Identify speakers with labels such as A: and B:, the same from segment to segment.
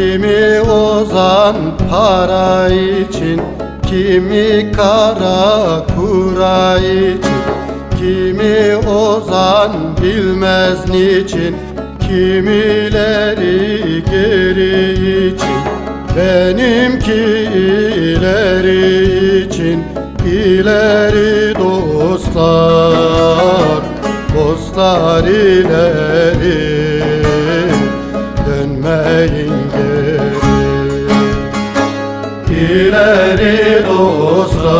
A: Kimi ozan para için, kimi kara kura için, kimi ozan bilmez niçin, kimileri geri için. Benimki ileri için, ileri dostlar, dostlar ileri, dönmeyin geri. İleri dostlar,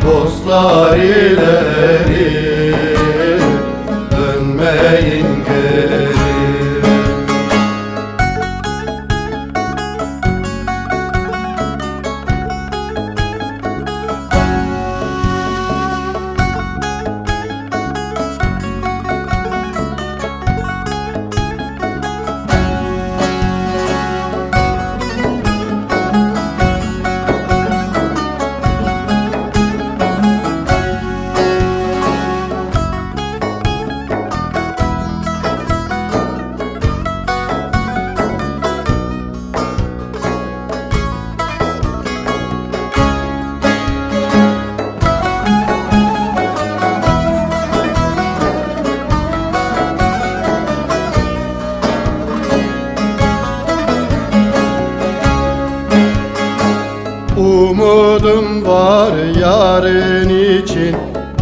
A: dostlar ileri, dönmeyin geri. Umudum var yarın için,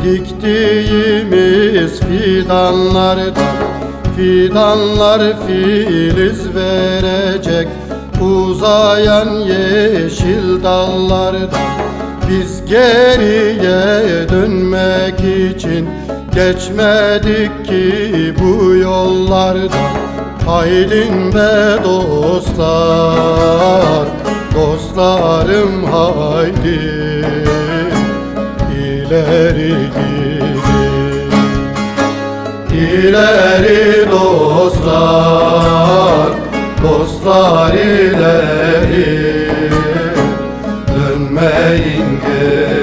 A: diktiğimiz fidanlardan. Fidanlar filiz verecek, uzayan yeşil dallardan. Biz geriye dönmek için geçmedik ki bu yollardan. Haydin be dostlar, dostlarım haydi, ileri gidin. İleri dostlar, dostlar ileri, dönmeyin geri.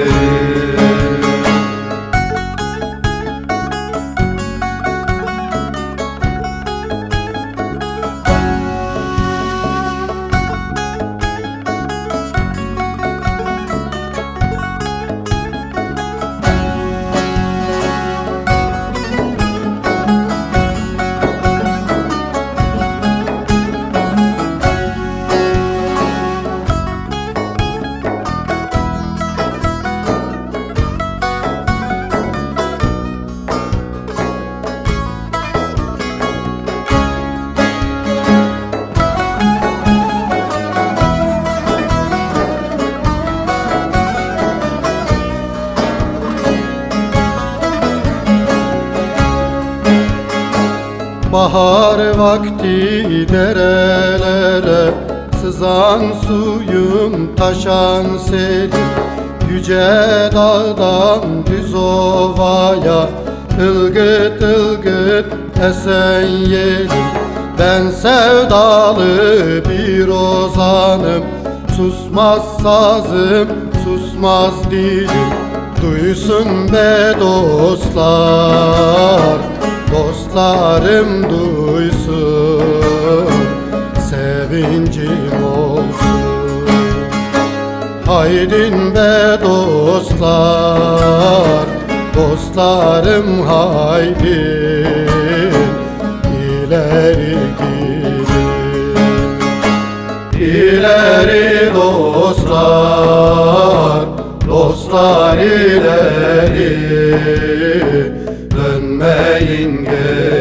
A: Bahar vakti derelere sızan suyum taşan serin. Yüce dağdan düz ovaya ılgıt ılgıt esen yerim. Ben sevdalı bir ozanım, susmaz sazım, susmaz dilim. Duysun be dostlar, dostlarım duysun, sevincim olsun. Haydin be dostlar, dostlarım haydin, ileri gidin. İleri dostlar, dostlar ileri, dönmeyin geri.